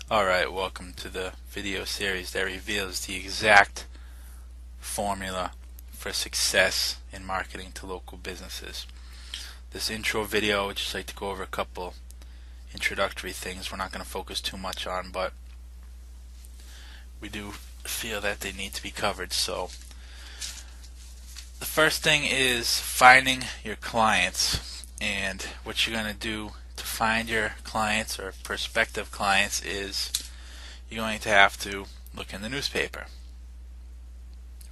Alright, welcome to the video series that reveals the exact formula for success in marketing to local businesses. This intro video, I would just like to go over a couple introductory things we're not going to focus too much on, but we do feel that they need to be covered. So the first thing is finding your clients, and what you're going to do to find your clients or prospective clients is you're going to have to look in the newspaper,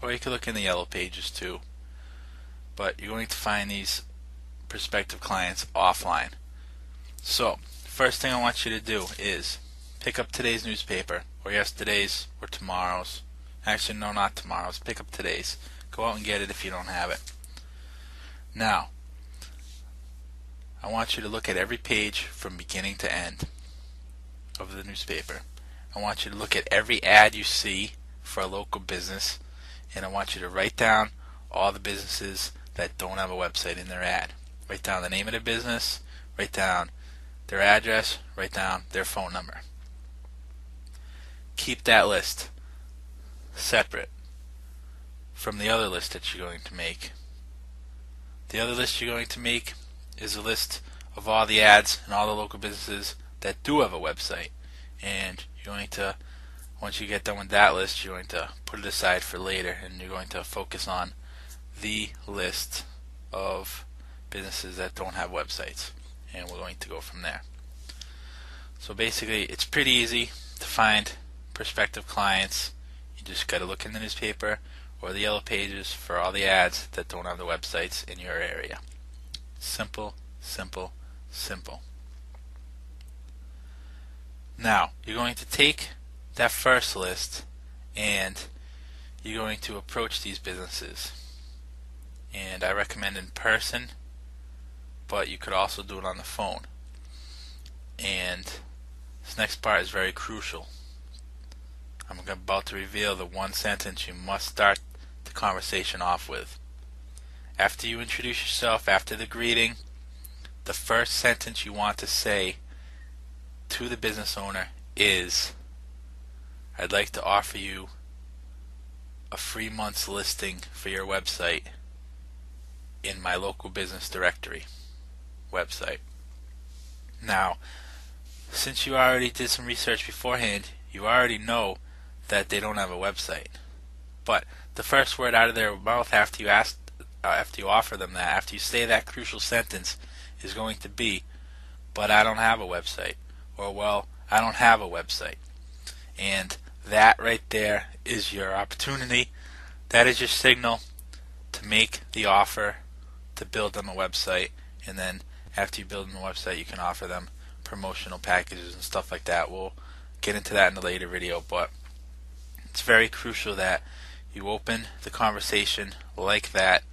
or you could look in the yellow pages too, but you're going to find these prospective clients offline. So first thing I want you to do is pick up today's newspaper, or yesterday's, or tomorrow's. Actually, no, not tomorrow's. Pick up today's. Go out and get it if you don't have it. Now, I want you to look at every page from beginning to end of the newspaper. I want you to look at every ad you see for a local business, and I want you to write down all the businesses that don't have a website in their ad. Write down the name of their business, write down their address, write down their phone number. Keep that list separate from the other list that you're going to make. The other list you're going to make is a list of all the ads and all the local businesses that do have a website, and you're going to, once you get done with that list, you're going to put it aside for later, and you're going to focus on the list of businesses that don't have websites, and we're going to go from there. So basically, it's pretty easy to find prospective clients. You just got to look in the newspaper or the yellow pages for all the ads that don't have the websites in your area. Simple, simple, simple. Now, you're going to take that first list and you're going to approach these businesses. And I recommend in person, but you could also do it on the phone. And this next part is very crucial. I'm about to reveal the one sentence you must start the conversation off with. After you introduce yourself, after the greeting, the first sentence you want to say to the business owner is, "I'd like to offer you a free month's listing for your website in my local business directory website." Now, since you already did some research beforehand, you already know that they don't have a website. But the first word out of their mouth after you offer them that, after you say that crucial sentence, is going to be, "But I don't have a website," or, "Well, I don't have a website." And that right there is your opportunity. That is your signal to make the offer to build them a website, and then after you build them a website, you can offer them promotional packages and stuff like that. We'll get into that in a later video, but it's very crucial that you open the conversation like that.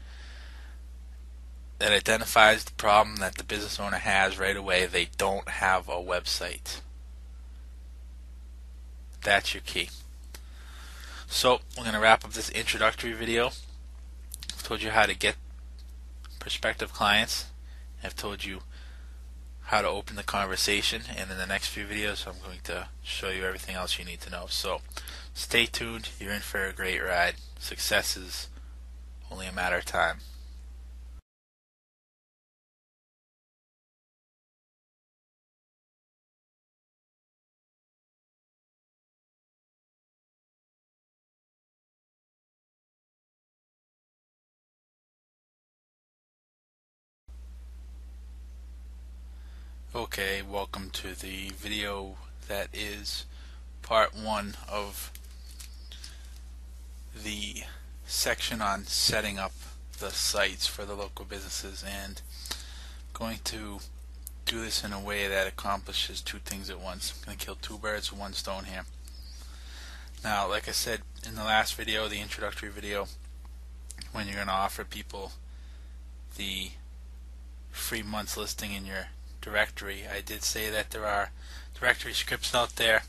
That identifies the problem that the business owner has right away. They don't have a website. That's your key. So we're going to wrap up this introductory video. I've told you how to get prospective clients. I've told you how to open the conversation, and in the next few videos I'm going to show you everything else you need to know. So stay tuned. You're in for a great ride. Success is only a matter of time. Okay, welcome to the video that is part 1 of the section on setting up the sites for the local businesses, and I'm going to do this in a way that accomplishes two things at once. I'm going to kill two birds with one stone here. Now, like I said in the last video, the introductory video, when you're going to offer people the free month's listing in your directory, I did say that there are directory scripts out there,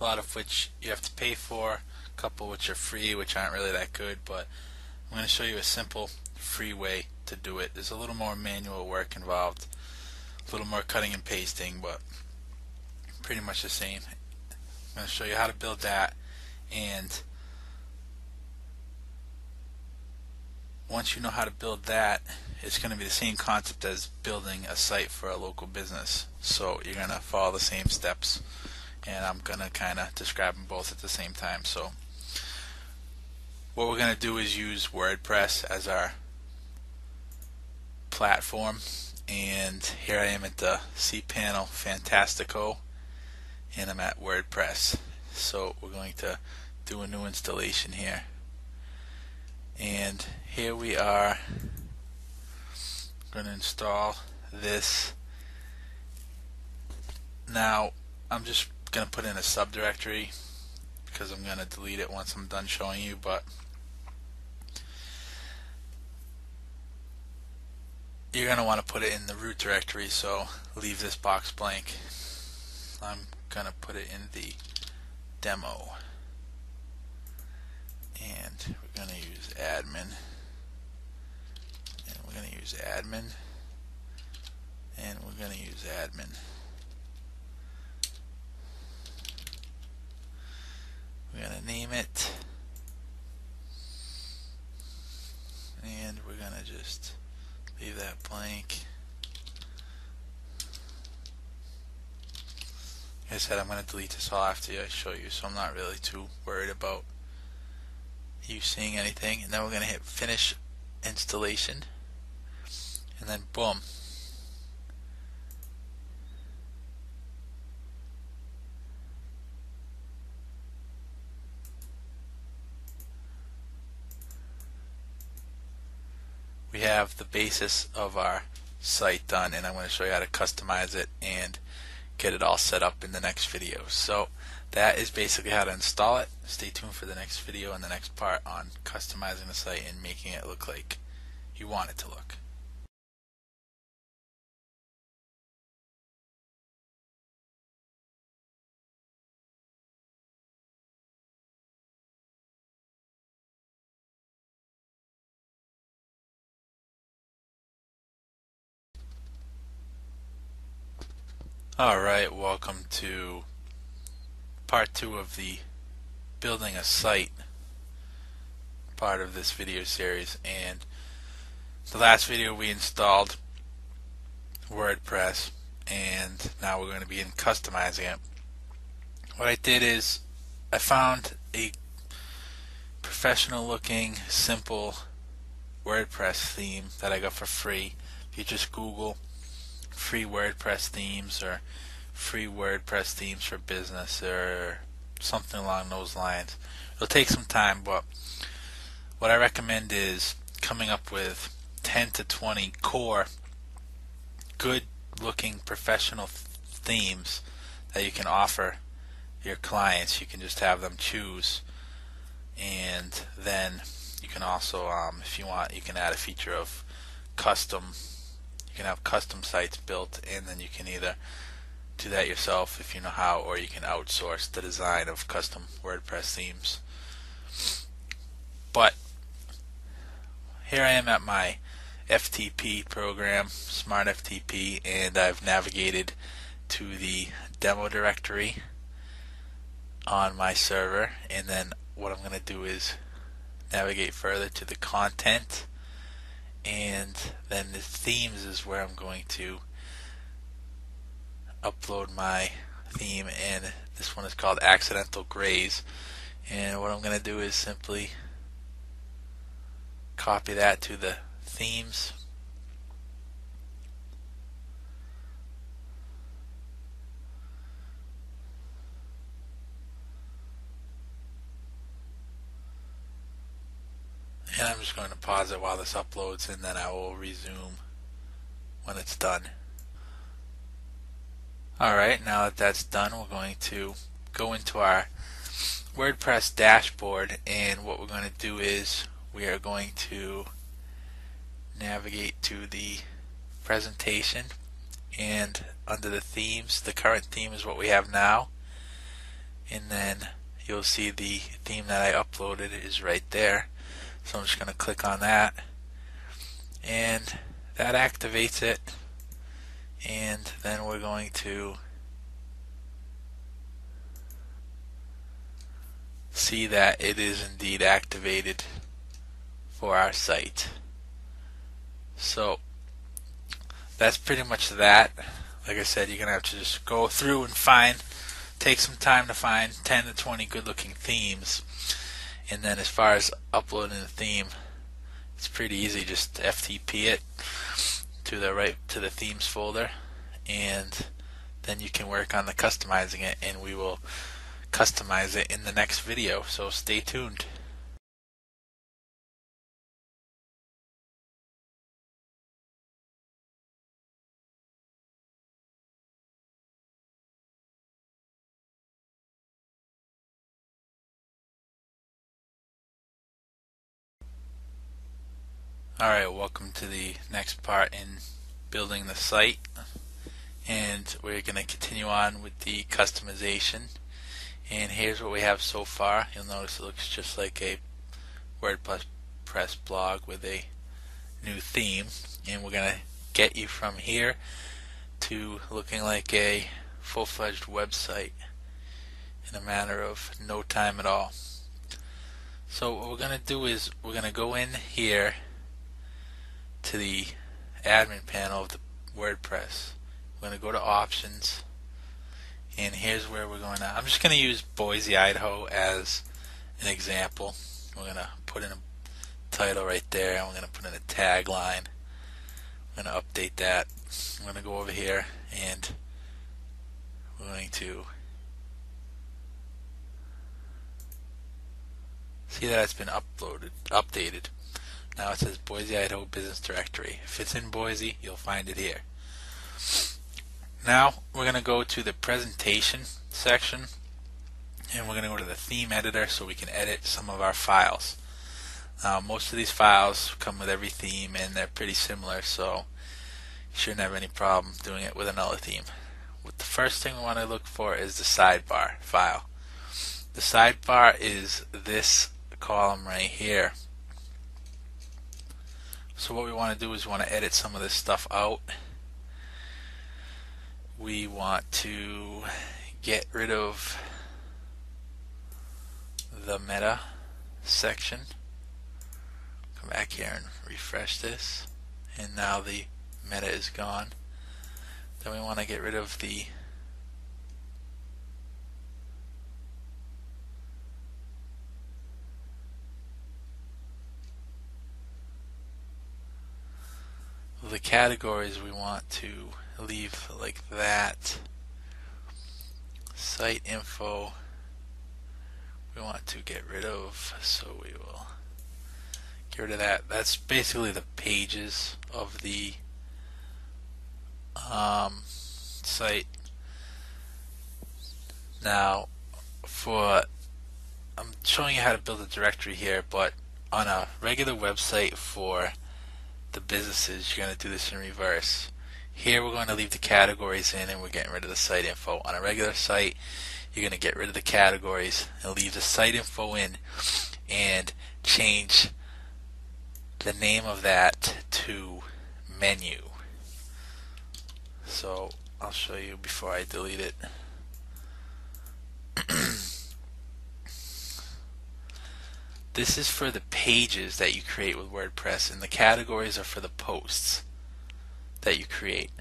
a lot of which you have to pay for, a couple which are free, which aren't really that good, but I'm going to show you a simple free way to do it. There's a little more manual work involved, a little more cutting and pasting, but pretty much the same. I'm going to show you how to build that, and once you know how to build that, it's going to be the same concept as building a site for a local business. So you're going to follow the same steps, and I'm going to kind of describe them both at the same time. So what we're going to do is use WordPress as our platform, and here I am at the cPanel Fantastico, and I'm at WordPress. So we're going to do a new installation here, and here we are going to install this. Now I'm just going to put in a subdirectory because I'm going to delete it once I'm done showing you, but you're going to want to put it in the root directory, so leave this box blank. I'm going to put it in the demo, and we're going to use admin, and we're going to use admin, and we're going to use admin. We're going to name it, and we're going to just leave that blank. Like I said, I'm going to delete this all after I show you, so I'm not really too worried about you seeing anything. And then we're going to hit finish installation, and then boom. We have the basis of our site done, and I'm going to show you how to customize it and get it all set up in the next video. So that is basically how to install it. Stay tuned for the next video and the next part on customizing the site and making it look like you want it to look. Alright, welcome to part 2 of the building a site part of this video series. And the last video we installed WordPress, and now we're going to begin customizing it. What I did is I found a professional looking simple WordPress theme that I got for free. If you just Google free WordPress themes or free WordPress themes for business or something along those lines, it'll take some time, but what I recommend is coming up with 10 to 20 core good looking professional themes that you can offer your clients. You can just have them choose, and then you can also, if you want, you can add a feature of custom. You can have custom sites built, and then you can either do that yourself if you know how, or you can outsource the design of custom WordPress themes. But here I am at my FTP program, Smart FTP, and I've navigated to the demo directory on my server, and then what I'm going to do is navigate further to the content, and then the themes is where I'm going to upload my theme, and this one is called Accidental Grays. And what I'm going to do is simply copy that to the themes, and I'm just going to pause it while this uploads, and then I will resume when it's done. Alright, now that that's done, we're going to go into our WordPress dashboard, and what we're going to do is we are going to navigate to the presentation, and under the themes, the current theme is what we have now, and then you'll see the theme that I uploaded is right there. So I'm just going to click on that, and that activates it, and then we're going to see that it is indeed activated for our site. So that's pretty much that. Like I said, you're going to have to just go through and take some time to find 10 to 20 good looking themes. And then as far as uploading the theme, it's pretty easy. Just FTP it to the themes folder, and then you can work on the customizing it, and we will customize it in the next video. So stay tuned. Alright, welcome to the next part in building the site, and we're going to continue on with the customization. And here's what we have so far. You'll notice it looks just like a WordPress blog with a new theme, and we're going to get you from here to looking like a full-fledged website in a matter of no time at all. So what we're going to do is we're going to go in here to the admin panel of the WordPress. We're going to go to options, and here's where we're going to, I'm just going to use Boise, Idaho as an example. We're going to put in a title right there, and we're going to put in a tagline. I'm going to update that. I'm going to go over here, and we're going to see that it's been updated. Now it says Boise, Idaho Business Directory. If it's in Boise, you'll find it here. Now we're going to go to the presentation section, and we're going to go to the theme editor so we can edit some of our files. Now most of these files come with every theme, and they're pretty similar, so you shouldn't have any problem doing it with another theme. The first thing we want to look for is the sidebar file. The sidebar is this column right here. So what we want to do is we want to edit some of this stuff out. We want to get rid of the meta section. Come back here and refresh this, and now the meta is gone. Then we want to get rid of the categories. We want to leave like that. Site info we want to get rid of, so we will get rid of that. That's basically the pages of the site. Now I'm showing you how to build a directory here, but on a regular website for the businesses, you're going to do this in reverse. Here we're going to leave the categories in, and we're getting rid of the site info. On a regular site, you're going to get rid of the categories and leave the site info in, and change the name of that to menu. So I'll show you before I delete it. This is for the pages that you create with WordPress, and the categories are for the posts that you create.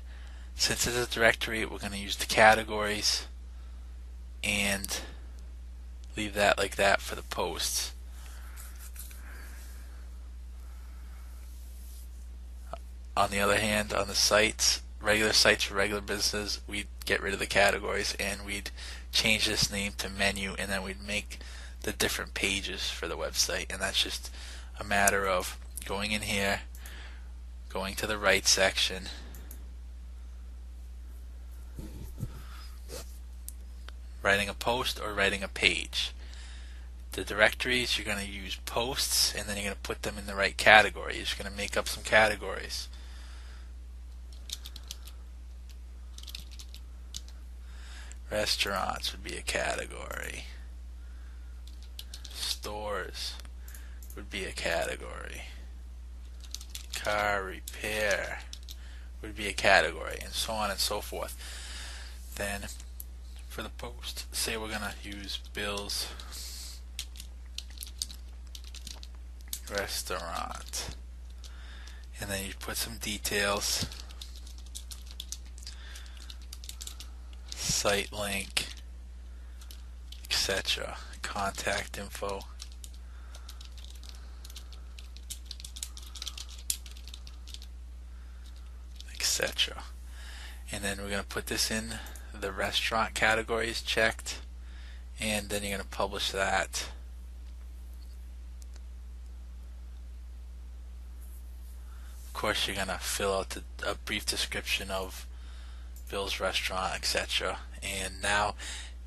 Since it's a directory, we're going to use the categories and leave that like that for the posts. On the other hand, on the sites, regular sites for regular businesses, we'd get rid of the categories, and we'd change this name to menu, and then we'd make the different pages for the website. And that's just a matter of going in here, going to the right section, writing a post or writing a page. The directories, you're going to use posts, and then you're going to put them in the right category. You're just going to make up some categories. Restaurants would be a category. Stores would be a category. Car repair would be a category, and so on and so forth. Then for the post, say we're going to use bills restaurant, and then you put some details, site link, etc., contact info, etc. And then we're going to put this in the restaurant categories checked, and then you're going to publish that. Of course, you're going to fill out a brief description of Bill's Restaurant, etc. And now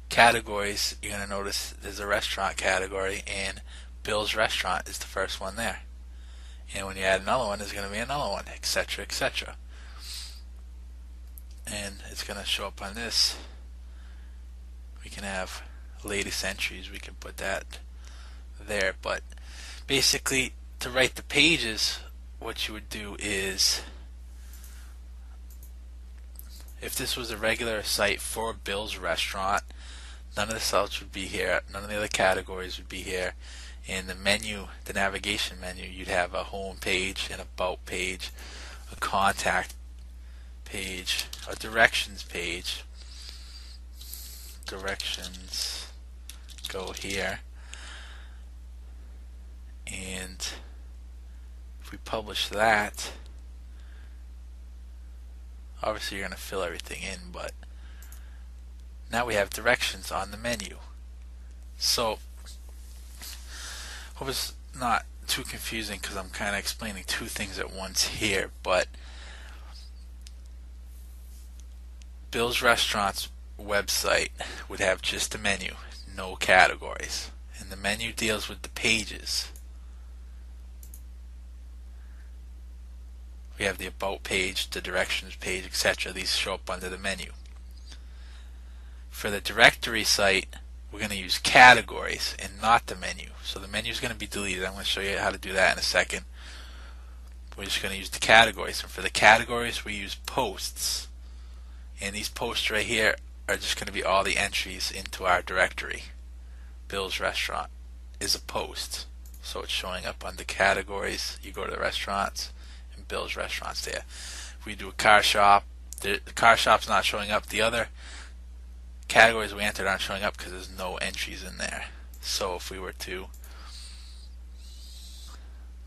categories, you're going to notice there's a restaurant category, and Bill's Restaurant is the first one there. And when you add another one, there's going to be another one, etc., etc. And it's going to show up on this. We can have latest entries, we can put that there. But basically, to write the pages, what you would do is, if this was a regular site for Bill's Restaurant, none of the cells would be here, none of the other categories would be here. In the menu, the navigation menu, you'd have a home page, an about page, a contact page, a directions page. Directions go here, and if we publish that, obviously you're going to fill everything in, but now we have directions on the menu. So hope it's not too confusing, because I'm kind of explaining two things at once here. But Bill's Restaurant's website would have just a menu, no categories, and the menu deals with the pages. We have the about page, the directions page, etc. These show up under the menu. For the directory site, we're going to use categories and not the menu. So the menu is going to be deleted. I'm going to show you how to do that in a second. We're just going to use the categories, and for the categories we use posts, and these posts right here are just going to be all the entries into our directory. Bill's Restaurant is a post, so it's showing up under categories. You go to the restaurants, and Bill's Restaurant's there. If we do a car shop, the car shop's not showing up. The other categories we entered aren't showing up because there's no entries in there. So if we were to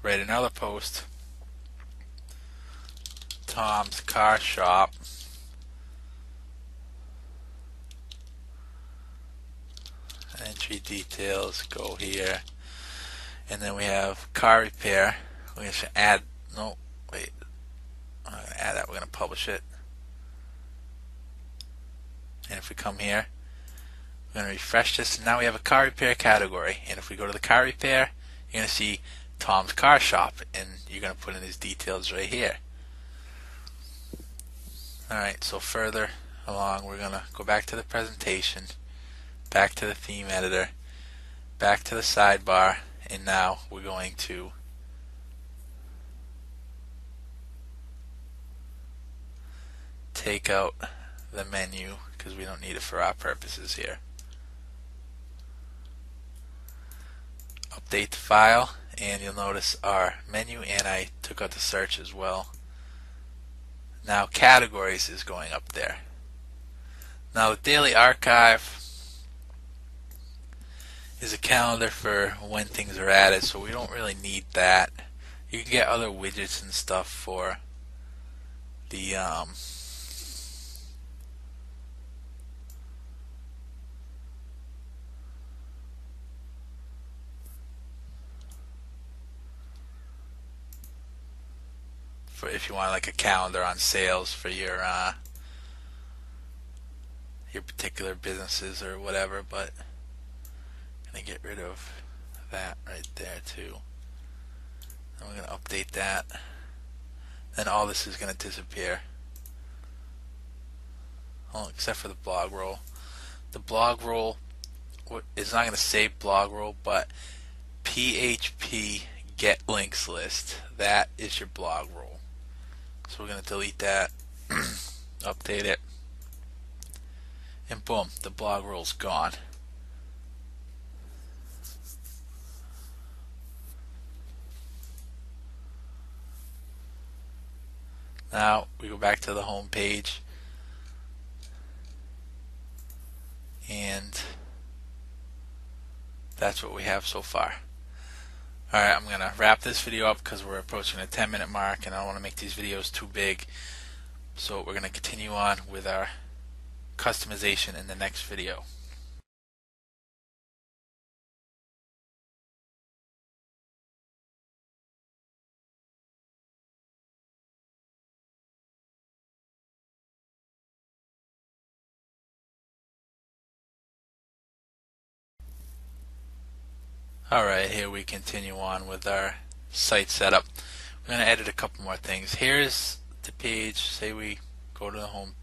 write another post, Tom's Car Shop, entry details go here, and then we have car repair. We're going to add, no, wait, I'm going to add that, we're going to publish it. And if we come here, we're going to refresh this, and now we have a car repair category. And if we go to the car repair, you're going to see Tom's Car Shop, and you're going to put in his details right here. Alright, so further along, we're going to go back to the presentation, back to the theme editor, back to the sidebar, and now we're going to take out the menu because we don't need it for our purposes here. Update the file, and you'll notice our menu, and I took out the search as well. Now categories is going up there. Now the daily archive is a calendar for when things are added, so we don't really need that. You can get other widgets and stuff for the for if you want like a calendar on sales for your particular businesses or whatever. But I'm gonna get rid of that right there too. And we're gonna update that. Then all this is gonna disappear. Oh, except for the blog roll. The blog roll is not gonna save blog roll, but PHP get links list, that is your blog roll. So we're going to delete that, update it, and boom, the blog roll's gone. Now we go back to the home page, and that's what we have so far. Alright, I'm going to wrap this video up because we're approaching the 10-minute mark and I don't want to make these videos too big. So we're going to continue on with our customization in the next video. Alright, here we continue on with our site setup. We're going to edit a couple more things. Here's the page. Say we go to the home,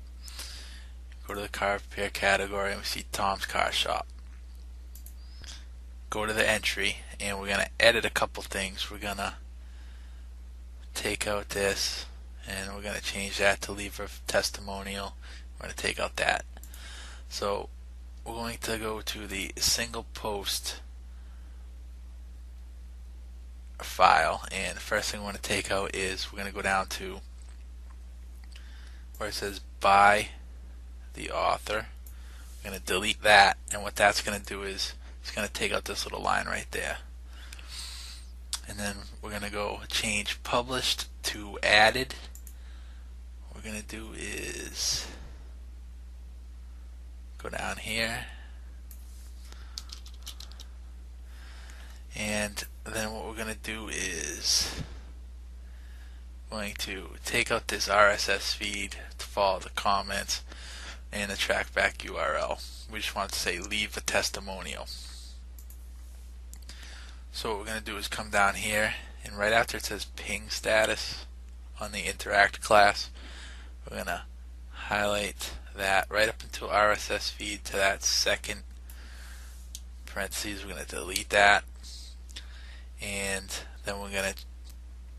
go to the car repair category, and we see Tom's Car Shop. Go to the entry, and we're going to edit a couple things. We're going to take out this, and we're going to change that to leave a testimonial. We're going to take out that. So we're going to go to the single post file, and the first thing we want to take out is we're going to go down to where it says by the author. We're going to delete that, and what that's going to do is it's going to take out this little line right there. And then we're going to go change published to added. What we're going to do is go down here, and then what we're going to do is going to take out this RSS feed to follow the comments and the trackback URL. We just want to say leave a testimonial. So what we're going to do is come down here, and right after it says ping status on the interact class, we're going to highlight that right up until RSS feed to that second parentheses. We're going to delete that, and then we're going to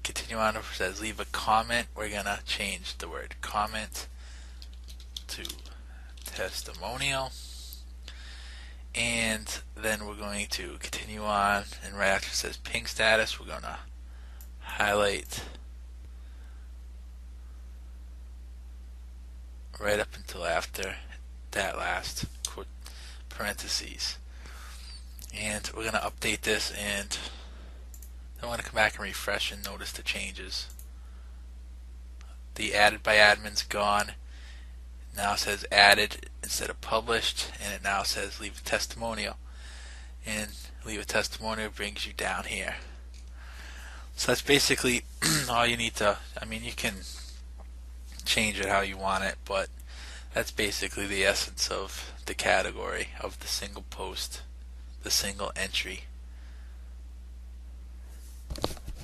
continue on. It says leave a comment. We're going to change the word comment to testimonial, and then we're going to continue on, and right after it says ping status, we're going to highlight right up until after that last parentheses. And we're going to update this, and then we're going to come back and refresh and notice the changes. The added by admin's gone. Now it says added instead of published, and it now says leave a testimonial. And leave a testimonial brings you down here. So that's basically all you need to, I mean, you can change it how you want it, but that's basically the essence of the category of the single post, the single entry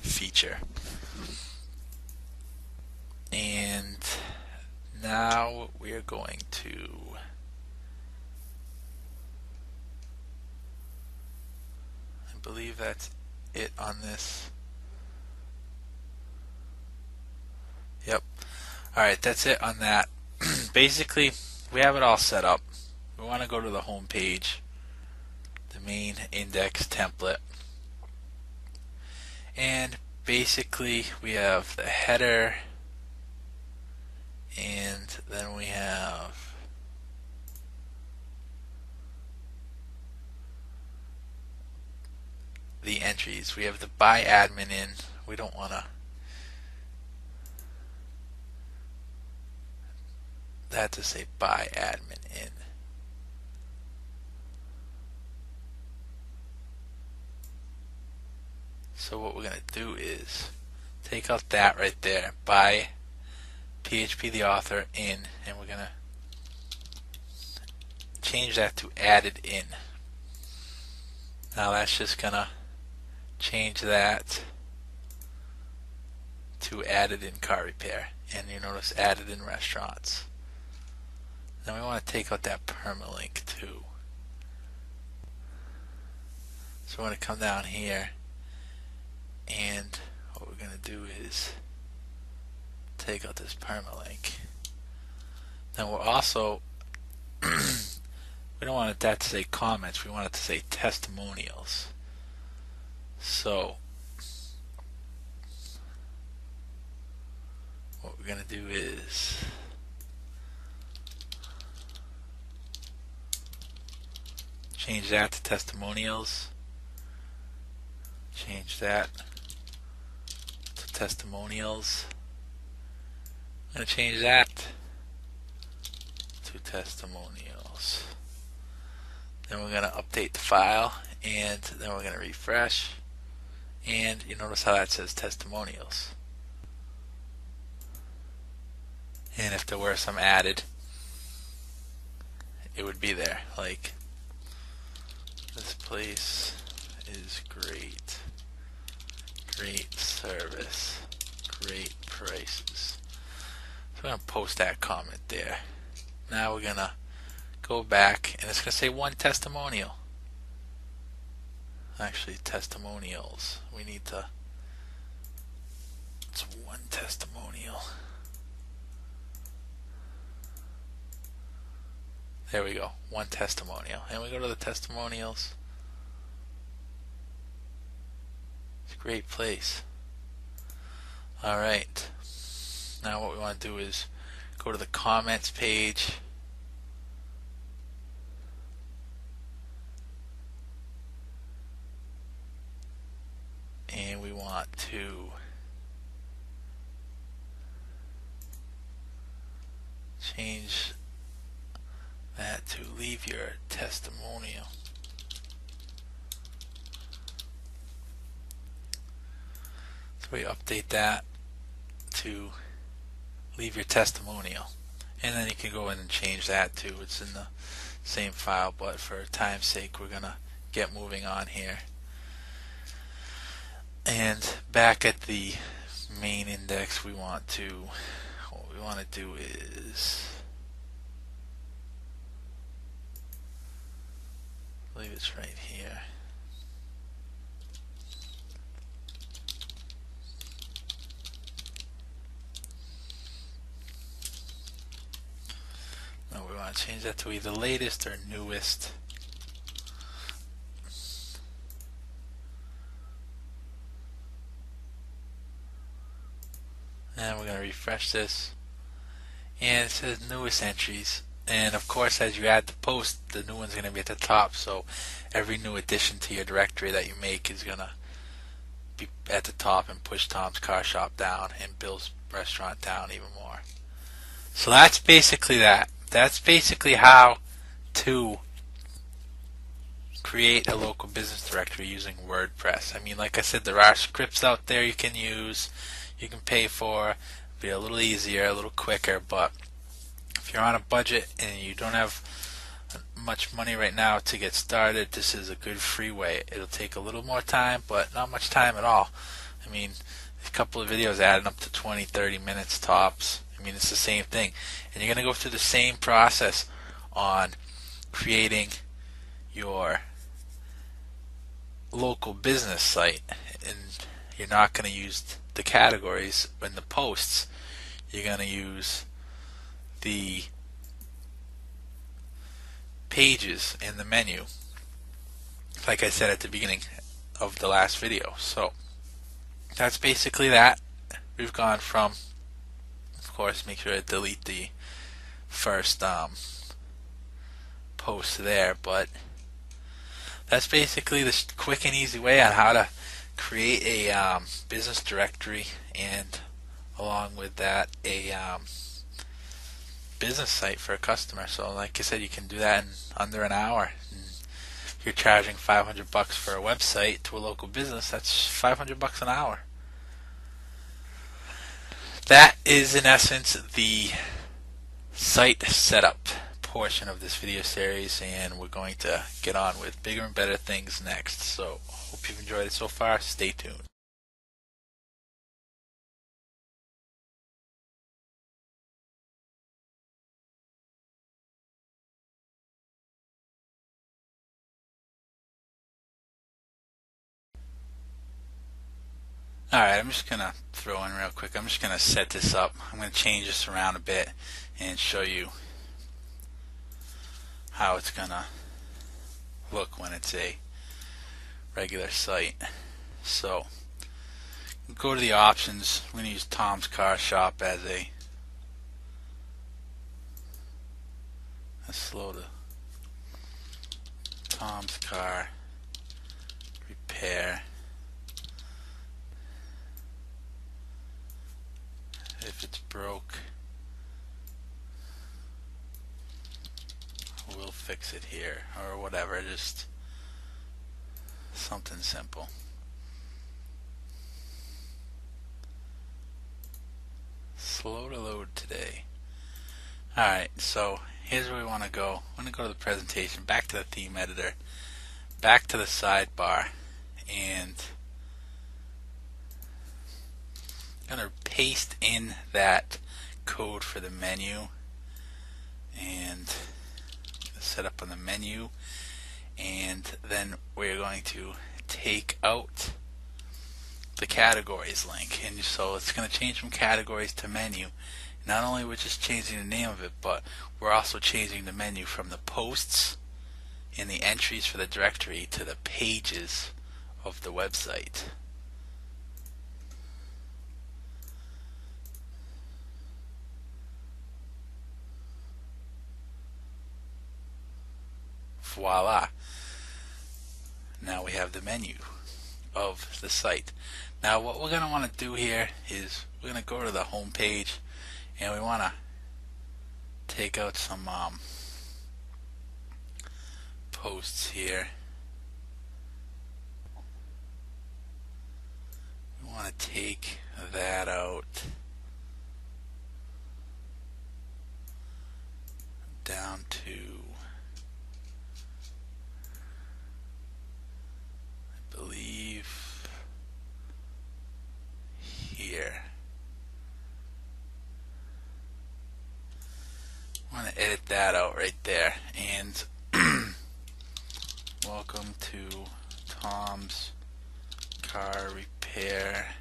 feature. And now we are going to I believe that's it on this. Yep. Alright, that's it on that. Basically, we have it all set up. We want to go to the home page, the main index template, and basically we have the header, and then we have the entries. We have the by admin in. We don't want to that to say by admin in. So what we're going to do is take out that right there, by PHP the author in, and we're going to change that to added in. Now that's just going to change that to added in car repair, and you notice added in restaurants. Then we want to take out that permalink too. So we're going to come down here, and what we're going to do is take out this permalink. Then we're also we don't want that to say comments, we want it to say testimonials. So what we're going to do is change that to testimonials. Change that to testimonials. I'm going to change that to testimonials. Then we're going to update the file, and then we're going to refresh, and you notice how that says testimonials. And if there were some added, it would be there, like, this place is great, great service, great prices. So we're going to post that comment there. Now we're going to go back, and it's going to say one testimonial. Actually, testimonials. We need to, it's one testimonial. There we go, one testimonial. And we go to the testimonials. It's a great place. Alright, now what we want to do is go to the comments page. And we want to change that to leave your testimonial. So we update that to leave your testimonial, and then you can go in and change that too. It's in the same file, but for time's sake we're gonna get moving on here. And back at the main index, what we want to do is I believe it's right here. No, we want to change that to either latest or newest. And we're going to refresh this, and it says newest entries. And of course, as you add the post, the new one's going to be at the top, so every new addition to your directory that you make is going to be at the top and push Tom's Car Shop down and Bill's Restaurant down even more. So that's basically that. That's basically how to create a local business directory using WordPress. I mean, like I said, there are scripts out there you can use, you can pay for, be a little easier, a little quicker, but if you're on a budget and you don't have much money right now to get started, this is a good free way. It'll take a little more time, but not much time at all. I mean, a couple of videos adding up to 20-30 minutes tops. I mean, it's the same thing, and you're going to go through the same process on creating your local business site, and you're not going to use the categories in the posts. You're going to use the pages in the menu, like I said at the beginning of the last video. So that's basically that. We've gone from, of course, make sure to delete the first post there, but that's basically the quick and easy way on how to create a business directory, and along with that a business site for a customer. So like I said, you can do that in under an hour. And if you're charging $500 for a website to a local business, that's $500 an hour. That is in essence the site setup portion of this video series, and we're going to get on with bigger and better things next. So hope you've enjoyed it so far. Stay tuned. Alright, I'm just going to throw in real quick. I'm just going to set this up. I'm going to change this around a bit and show you how it's going to look when it's a regular site. So Go to the options. We're going to use Tom's Car Shop as a slow to Tom's Car Repair. If it's broke, we'll fix it here, or whatever. Just something simple. Slow to load today. Alright, so here's where we want to go. I'm going to go to the presentation, back to the theme editor, back to the sidebar, and I'm going to paste in that code for the menu and set up on the menu, and then we're going to take out the categories link, and so it's going to change from categories to menu. Not only we're just changing the name of it, but we're also changing the menu from the posts and the entries for the directory to the pages of the website. Voila! Now we have the menu of the site. Now what we're going to want to do here is we're going to go to the home page, and we want to take out some posts here. We want to take that out down to, I believe, here. I want to edit that out right there, and welcome to Tom's Car Repair.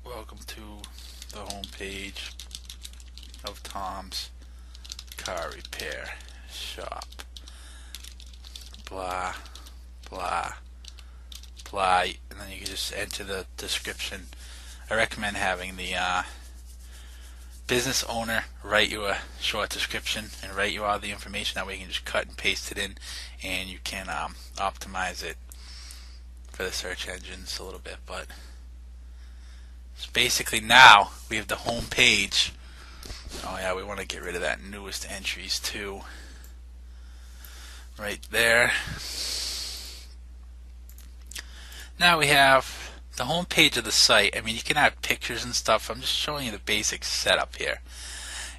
Welcome to the home page of Tom's Car Repair Shop. Blah, blah, blah, and then you can just enter the description. I recommend having the business owner write you a short description and write you all the information. That way you can just cut and paste it in, and you can optimize it for the search engines a little bit. But so basically now we have the home page. Oh yeah, we want to get rid of that newest entries too. Right there. Now we have the home page of the site. I mean, you can add pictures and stuff. I'm just showing you the basic setup here.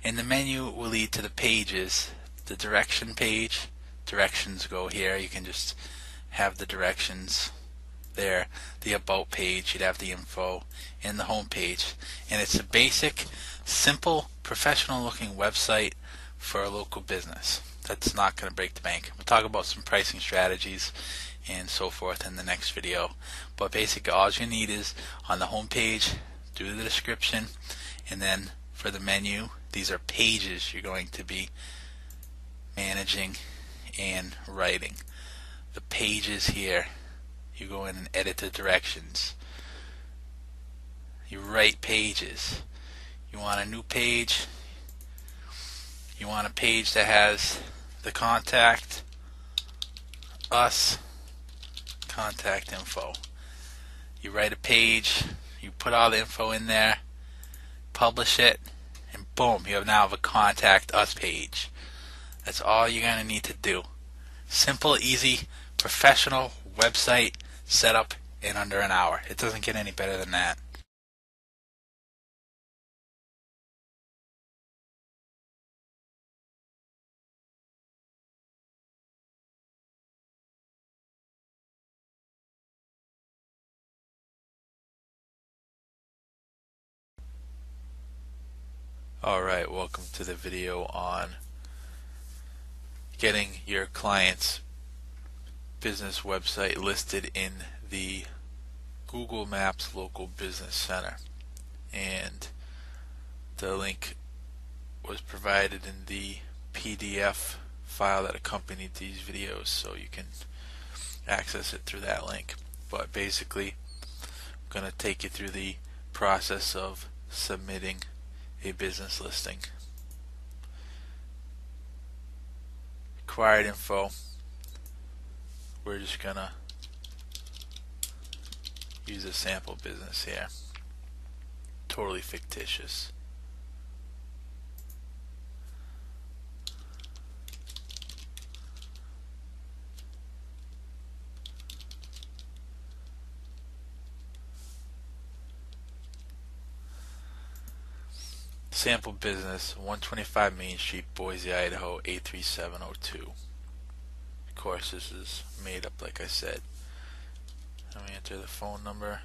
And the menu will lead to the pages. The direction page, directions go here. You can just have the directions there. The about page, you'd have the info, and the home page. And it's a basic, simple, professional looking website for a local business. That's not going to break the bank. We'll talk about some pricing strategies and so forth in the next video. But basically all you need is on the home page, do the description, and then for the menu, these are pages you're going to be managing and writing. The pages here, you go in and edit the directions. You write pages. You want a new page. You want a page that has the contact us, contact info. You write a page, you put all the info in there, publish it, and boom, you now have a contact us page. That's all you're going to need to do. Simple, easy, professional website setup in under an hour. It doesn't get any better than that. Alright, welcome to the video on getting your client's business website listed in the Google Maps Local Business Center. And the link was provided in the PDF file that accompanied these videos, so you can access it through that link. But basically, I'm going to take you through the process of submitting a business listing. Required info, we're just going to use a sample business here. Totally fictitious. Sample business, 125 Main Street, Boise, Idaho, 83702. Of course, this is made up, like I said. Let me enter the phone number.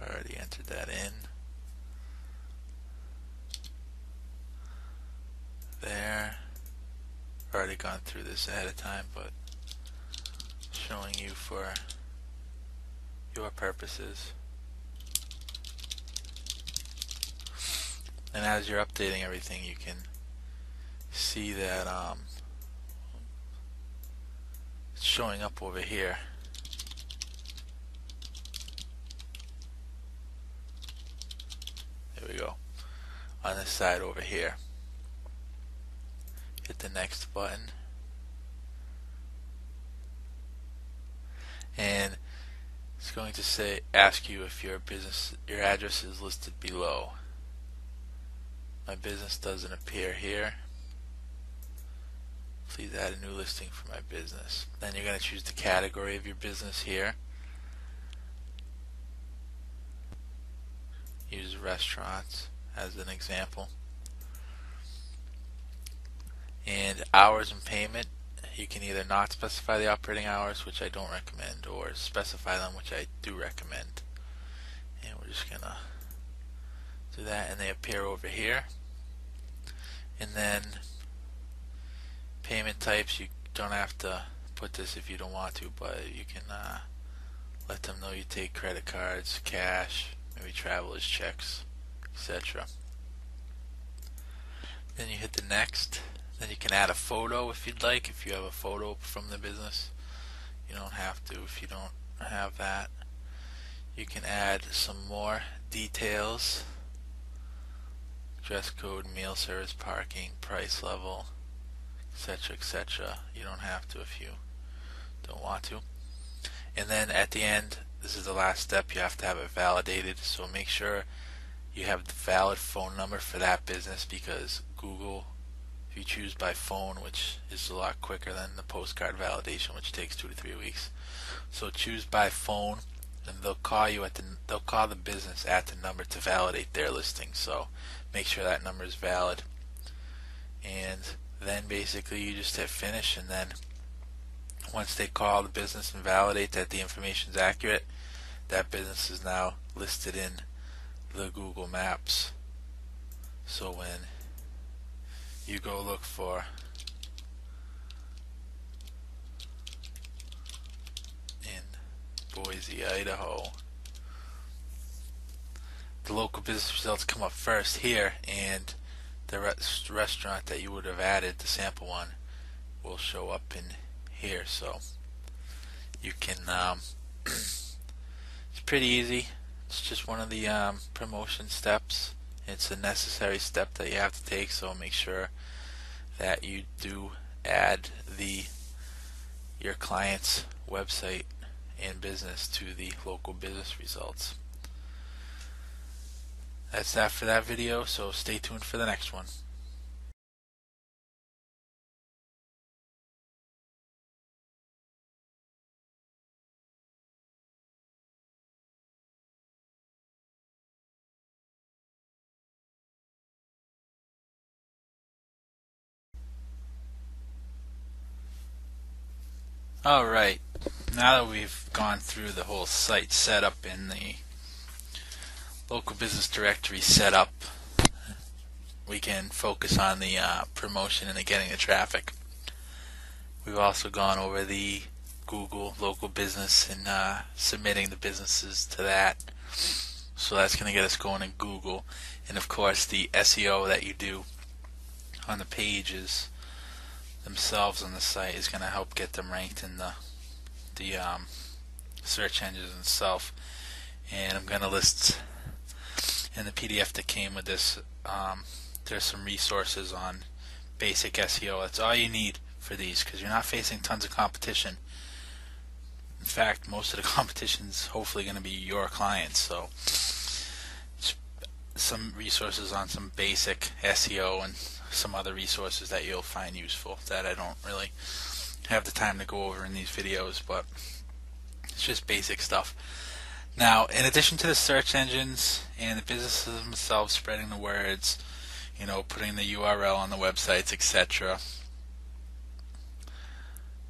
I already entered that in. There. Already gone through this ahead of time, but showing you for your purposes. And as you're updating everything, you can see that it's showing up over here. There we go. On this side over here. Hit the next button. And it's going to ask you if your address is listed below. My business doesn't appear here. Please add a new listing for my business. Then you're going to choose the category of your business here. Use restaurants as an example. And hours and payment, you can either not specify the operating hours, which I don't recommend, or specify them, which I do recommend. And we're just going to do that, and they appear over here. And then payment types, you don't have to put this if you don't want to, but you can let them know you take credit cards, cash, maybe traveler's checks, etc. Then you hit the next. Then you can add a photo if you'd like, if you have a photo from the business. You don't have to if you don't have that. You can add some more details. Dress code, meal service, parking, price level, etc., etc. You don't have to if you don't want to. And then at the end, this is the last step, you have to have it validated. So make sure you have the valid phone number for that business, because Google, if you choose by phone, which is a lot quicker than the postcard validation, which takes 2 to 3 weeks. So choose by phone, and they'll call the business at the number to validate their listing. So make sure that number is valid, and then basically you just hit finish. And then once they call the business and validate that the information is accurate, that business is now listed in the Google Maps. So when you go look for in Boise, Idaho, the local business results come up first here, and the restaurant that you would have added, the sample one, will show up in here. So you can it's pretty easy. It's just one of the promotion steps. It's a necessary step that you have to take, so make sure that you do add your client's website and business to the local business results. That's that for that video, so stay tuned for the next one. Alright, now that we've gone through the whole site setup and the local business directory setup, we can focus on the promotion and the getting the traffic. We've also gone over the Google local business and submitting the businesses to that. So that's going to get us going in Google. And of course the SEO that you do on the pages themselves on the site is going to help get them ranked in the the search engines itself, and I'm going to list in the PDF that came with this. There's some resources on basic SEO. That's all you need for these, because you're not facing tons of competition. In fact, most of the competition is hopefully going to be your clients. So some resources on some basic SEO and some other resources that you'll find useful that I don't really have the time to go over in these videos, but it's just basic stuff. Now, in addition to the search engines and the businesses themselves spreading the words, putting the URL on the websites, etc.,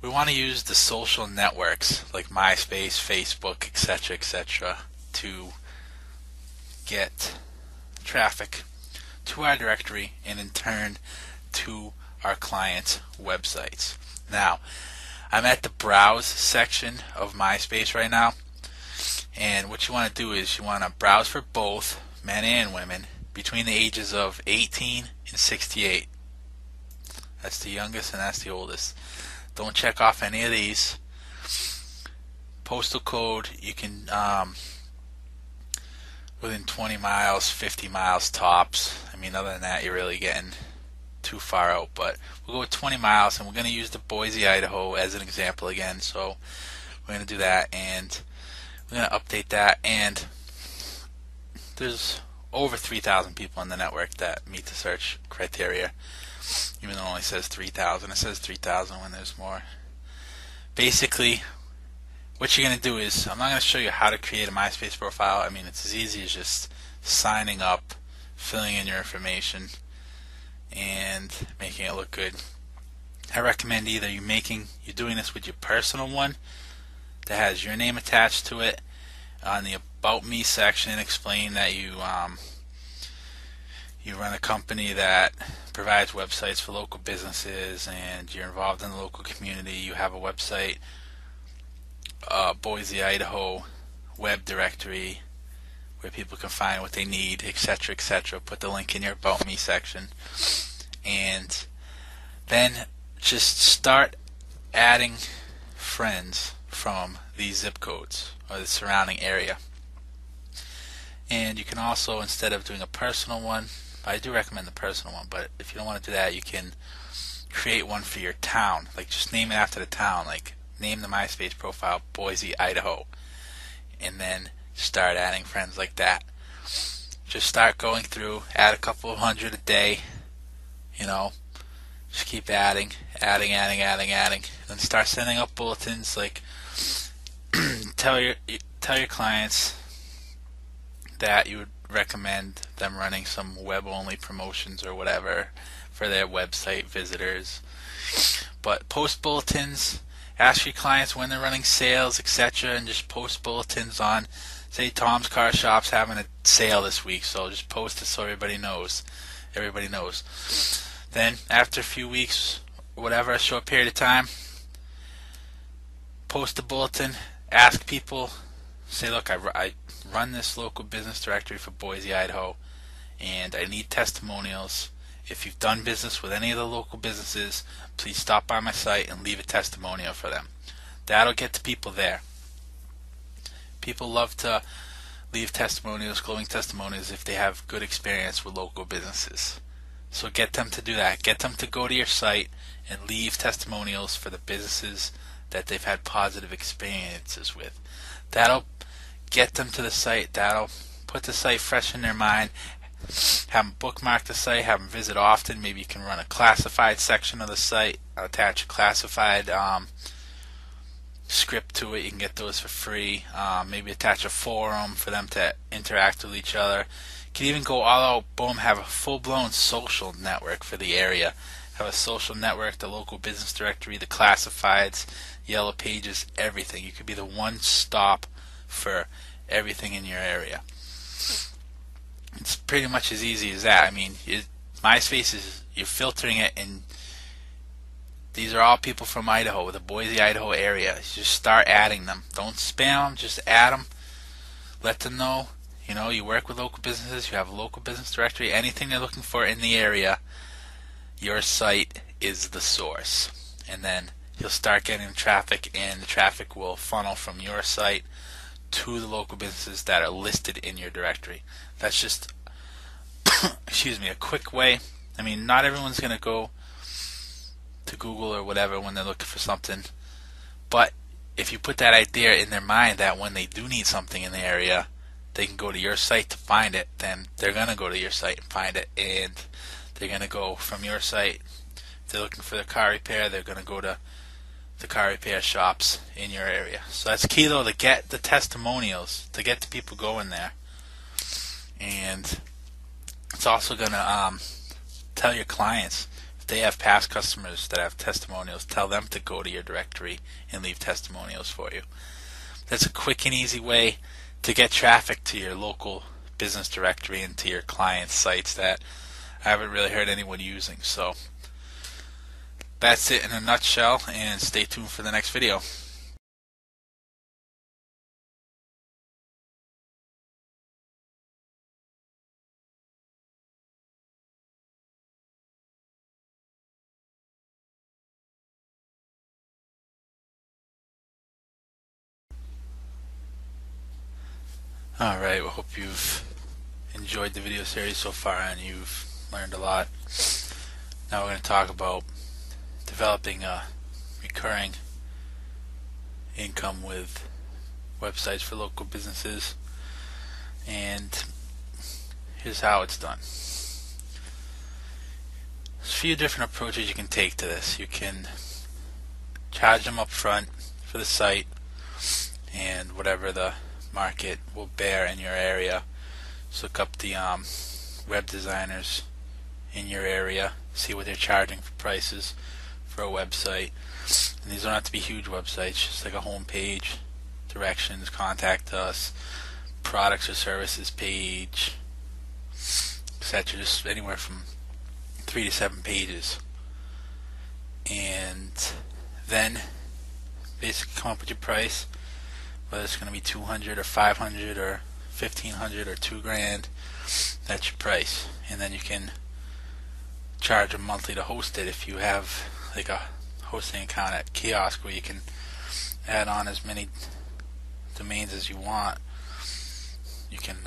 we want to use the social networks like MySpace, Facebook, etc., to get traffic to our directory and in turn to our clients' websites. Now, I'm at the browse section of MySpace right now, and what you want to do is you want to browse for both men and women between the ages of 18 and 68. That's the youngest and that's the oldest. Don't check off any of these. Postal code, you can within 20 miles, 50 miles tops. I mean, other than that, you're really getting too far out. But we'll go with 20 miles, and we're going to use the Boise, Idaho as an example again. So we're going to do that, and we're going to update that. And there's over 3,000 people in the network that meet the search criteria. Even though it only says 3,000, it says 3,000 when there's more. Basically, what you're going to do is, I'm not going to show you how to create a MySpace profile. I mean, it's as easy as just signing up, filling in your information, and making it look good. I recommend either you're doing this with your personal one that has your name attached to it. On the About Me section, explain that you run a company that provides websites for local businesses and you're involved in the local community. You have a website, Boise, Idaho web directory where people can find what they need, etc., etc. Put the link in your About Me section, and then just start adding friends from these zip codes or the surrounding area. And you can also, instead of doing a personal one, I do recommend the personal one, but if you don't want to do that, you can create one for your town. Like, just name it after the town. Like, name the MySpace profile Boise, Idaho, and then start adding friends like that. Just start going through, add a couple of hundred a day, just keep adding, then start sending out bulletins. Like, tell your clients that you would recommend them running some web-only promotions or whatever for their website visitors. But post bulletins, ask your clients when they're running sales, etc., and just post bulletins on, say, Tom's Car Shop's having a sale this week, so just post it so everybody knows. Then, after a few weeks, whatever, a short period of time, post a bulletin, ask people, say, look, I run this local business directory for Boise, Idaho, and I need testimonials. If you've done business with any of the local businesses, please stop by my site and leave a testimonial for them. That'll get the people there. People love to leave testimonials, glowing testimonials, if they have good experience with local businesses. So get them to do that. Get them to go to your site and leave testimonials for the businesses that they've had positive experiences with. That'll get them to the site. That'll put the site fresh in their mind. Have them bookmark the site. Have them visit often. Maybe you can run a classified section of the site. Attach a classified script to it. You can get those for free. Maybe attach a forum for them to interact with each other. You can even go all out, boom, have a full-blown social network for the area. Have a social network, the local business directory, the classifieds, yellow pages, everything. You could be the one stop for everything in your area. It's pretty much as easy as that. I mean, MySpace is, you're filtering it, and these are all people from Idaho, the Boise, Idaho area. Just start adding them. Don't spam them, just add them. Let them know, you work with local businesses, you have a local business directory, anything they're looking for in the area, your site is the source. And then you'll start getting traffic, and the traffic will funnel from your site to the local businesses that are listed in your directory. That's just excuse me, a quick way. I mean, not everyone's going to go to Google or whatever when they're looking for something, but if you put that idea in their mind that when they do need something in the area, they can go to your site to find it, then they're going to go to your site and find it, and they're going to go from your site. If they're looking for the car repair, they're going to go to the car repair shops in your area. So that's key, though, to get the testimonials, to get the people going there. And it's also going to tell your clients, if they have past customers that have testimonials, tell them to go to your directory and leave testimonials for you. That's a quick and easy way to get traffic to your local business directory and to your clients' sites that I haven't really heard anyone using. So that's it in a nutshell, and stay tuned for the next video. Alright, well, hope you've enjoyed the video series so far and you've learned a lot. Now we're going to talk about developing a recurring income with websites for local businesses, and here's how it's done. There's a few different approaches you can take to this. You can charge them up front for the site and whatever the market will bear in your area. So look up the web designers in your area, see what they're charging for prices for a website. And these don't have to be huge websites, just like a home page, directions, contact us, products or services page, etc. Just anywhere from 3 to 7 pages. And then basically come up with your price, whether it's going to be $200 or $500 or $1,500 or $2,000. That's your price, and then you can charge them monthly to host it. If you have like a hosting account at Kiosk where you can add on as many domains as you want, you can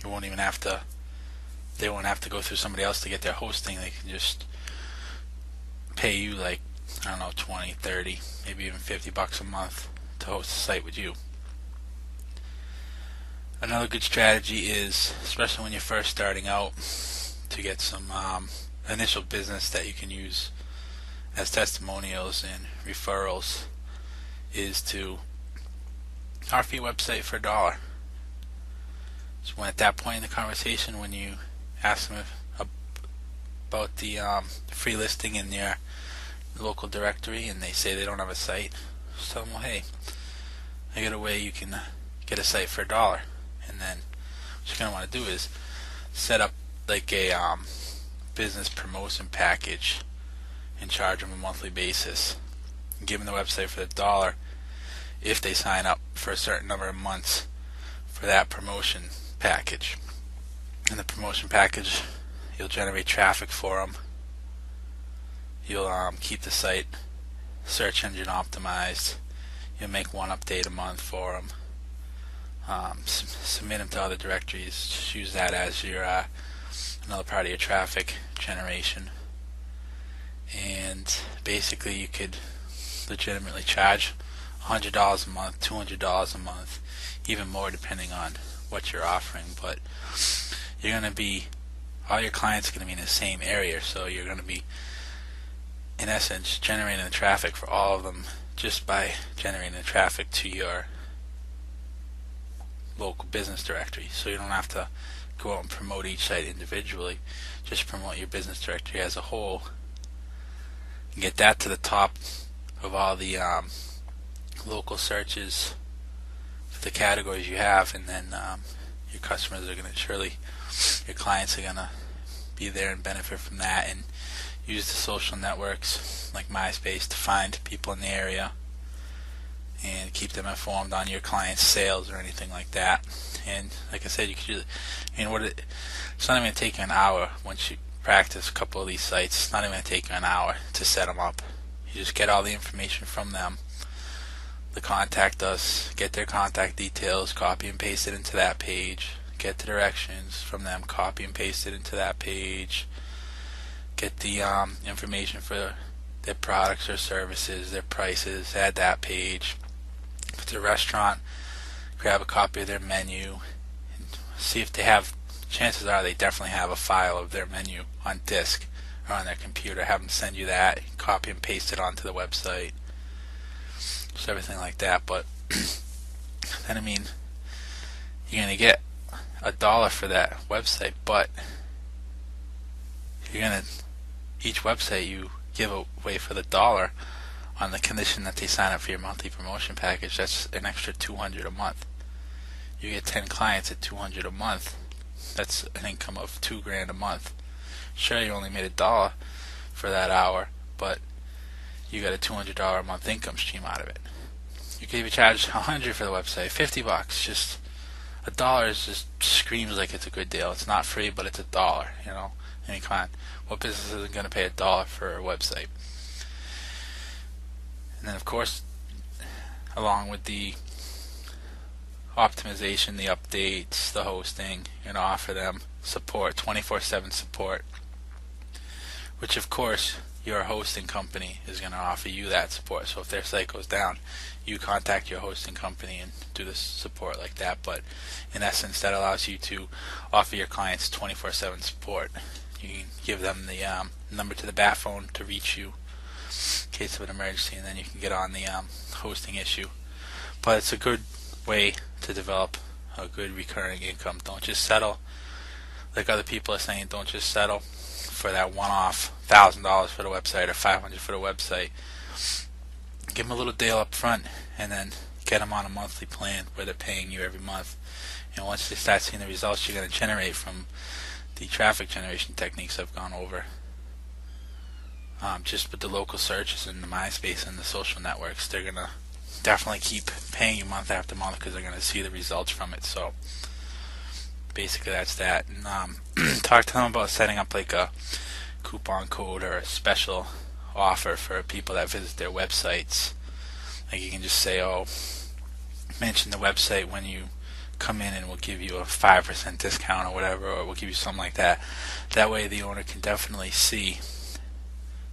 you won't even have to, they won't have to go through somebody else to get their hosting. They can just pay you, like, I don't know, 20, 30, maybe even $50 a month to host a site with you. Another good strategy is, especially when you're first starting out, to get some initial business that you can use as testimonials and referrals, is to offer your website for $1. So when at that point in the conversation, when you ask them about the free listing in your local directory and they say they don't have a site, just tell them, well, hey, I got a way you can get a site for $1. And then what you're going to want to do is set up like a business promotion package and charge them a monthly basis, and give them the website for $1 if they sign up for a certain number of months for that promotion package. In the promotion package, you'll generate traffic for them. You'll keep the site search engine optimized. You'll make one update a month for them. Submit them to other directories. Just use that as your another part of your traffic generation. And basically you could legitimately charge $100 a month, $200 a month, even more depending on what you're offering. But you're going to be, all your clients are going to be in the same area, so you're going to be, in essence, generating the traffic for all of them just by generating the traffic to your local business directory. So you don't have to go out and promote each site individually. Just promote your business directory as a whole and get that to the top of all the local searches for the categories you have, and then your customers are going to surely, your clients are going to be there and benefit from that, and use the social networks like MySpace to find people in the area and keep them informed on your clients' sales or anything like that. And like I said, you could do, it's not even going to take you an hour once you practice a couple of these sites. It's not even going to take you an hour to set them up. You just get all the information from them. They contact us, get their contact details, copy and paste it into that page, get the directions from them, copy and paste it into that page, get the information for their products or services, their prices, add that page. If it's a restaurant, grab a copy of their menu and see if they have, chances are they definitely have a file of their menu on disk or on their computer. Have them send you that, copy and paste it onto the website. Just everything like that. But then, I mean, you're going to get $1 for that website, but you're going to, each website you give away for the $1 on the condition that they sign up for your monthly promotion package. That's an extra $200 a month. You get 10 clients at $200 a month. That's an income of $2,000 a month. Sure, you only made $1 for that hour, but you got a $200 a month income stream out of it. You could even charge $100 for the website, $50. Just $1 just screams like it's a good deal. It's not free, but it's $1. You know, I mean, come on, what business isn't going to pay $1 for a website? And then, of course, along with the optimization, the updates, the hosting, you're going to offer them support, 24/7 support, which of course your hosting company is going to offer you that support. So if their site goes down, you contact your hosting company and do the support like that. But in essence, that allows you to offer your clients 24/7 support. You can give them the number to the bat phone to reach you in case of an emergency, and then you can get on the hosting issue. But it's a good way to develop a good recurring income. Don't just settle, like other people are saying, don't just settle for that one-off $1,000 for the website or $500 for the website. Give them a little deal up front, and then get them on a monthly plan where they're paying you every month. And once they start seeing the results you're going to generate from the traffic generation techniques I've gone over, just with the local searches and the MySpace and the social networks, they're going to definitely keep paying you month after month because they're going to see the results from it. So basically that's that. And talk to them about setting up like a coupon code or a special offer for people that visit their websites. Like you can just say, oh, mention the website when you come in and we'll give you a 5% discount or whatever, or we'll give you something like that. That way the owner can definitely see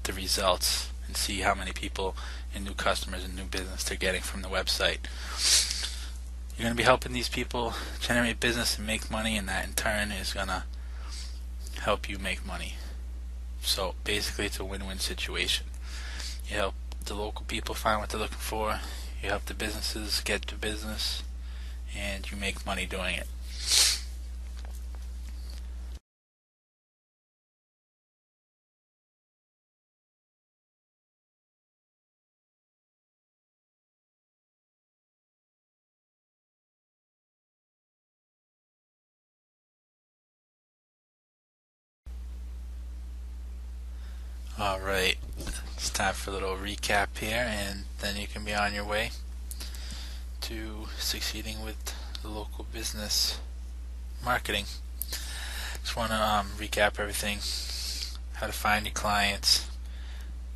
the results and see how many people and new customers and new business they're getting from the website. You're going to be helping these people generate business and make money, and that in turn is going to help you make money. So basically it's a win-win situation. You help the local people find what they're looking for, you help the businesses get to business, and you make money doing it. Alright, it's time for a little recap here, and then you can be on your way to succeeding with the local business marketing. Just want to recap everything: how to find your clients,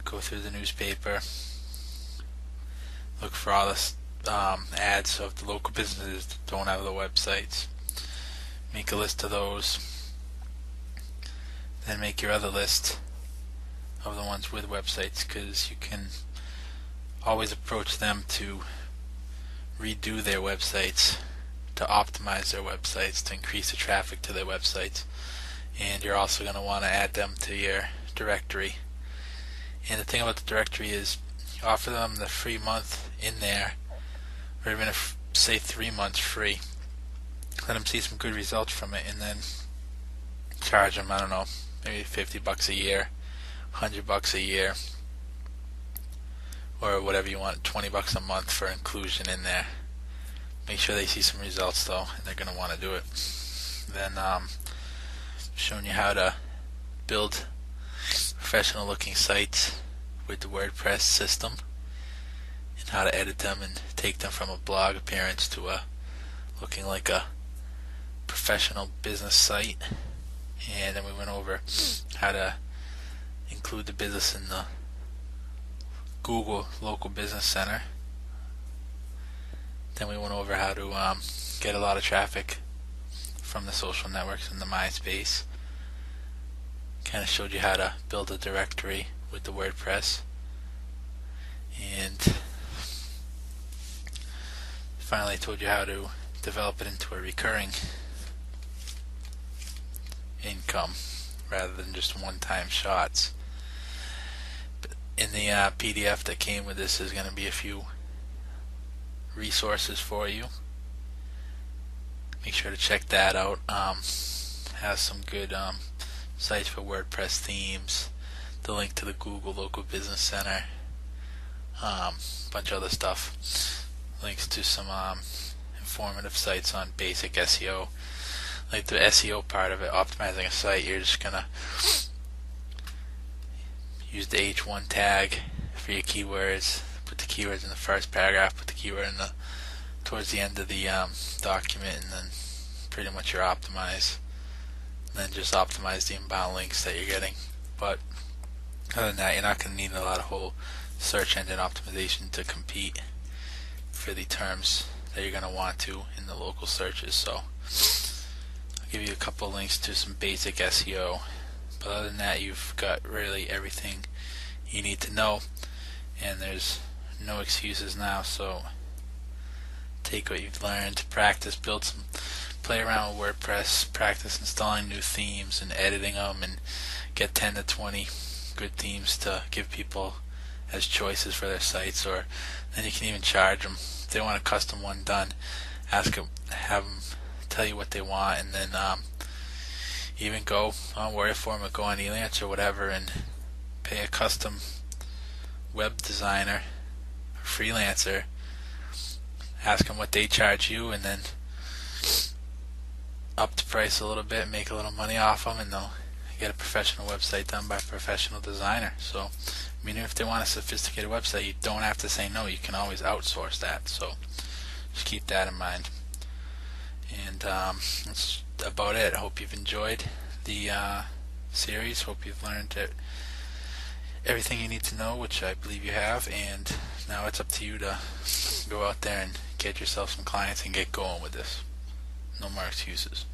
go through the newspaper, look for all the ads of the local businesses that don't have the websites, make a list of those, then make your other list of the ones with websites, because you can always approach them to redo their websites, to optimize their websites, to increase the traffic to their websites. And you're also going to want to add them to your directory. And the thing about the directory is you offer them the free month in there, or even if say 3 months free. Let them see some good results from it, and then charge them, I don't know, maybe $50 a year, $100 a year, or whatever you want, $20 a month for inclusion in there. Make sure they see some results though, and they're going to want to do it. Then showing you how to build professional looking sites with the WordPress system, and how to edit them and take them from a blog appearance to a looking like a professional business site. And then we went over how to include the business in the Google Local Business Center. Then we went over how to get a lot of traffic from the social networks in the MySpace. Kind of showed you how to build a directory with the WordPress. And finally told you how to develop it into a recurring income rather than just one-time shots. In the PDF that came with this is going to be a few resources for you. Make sure to check that out. Has some good sites for WordPress themes, the link to the Google Local Business Center, bunch of other stuff, links to some informative sites on basic SEO. Like the SEO part of it, optimizing a site, you're just gonna use the H1 tag for your keywords, put the keywords in the first paragraph, put the keyword in towards the end of the document, and then pretty much you're optimized. And then just optimize the inbound links that you're getting. But other than that, you're not going to need a lot of whole search engine optimization to compete for the terms that you're going to want to in the local searches. So I'll give you a couple of links to some basic SEO. But other than that, you've got really everything you need to know, and there's no excuses now. So take what you've learned, practice, play around with WordPress, practice installing new themes and editing them, and get 10 to 20 good themes to give people as choices for their sites. Or then you can even charge them if they want a custom one done. Have them tell you what they want, and then even go on WordForm or go on Elance or whatever and pay a custom web designer or freelancer. Ask them what they charge you, and then up the price a little bit, make a little money off them, and they'll get a professional website done by a professional designer. So, I mean, if they want a sophisticated website, you don't have to say no. You can always outsource that. So, just keep that in mind. And that's about it. I hope you've enjoyed the series. Hope you've learned everything you need to know, which I believe you have. And now it's up to you to go out there and get yourself some clients and get going with this. No more excuses.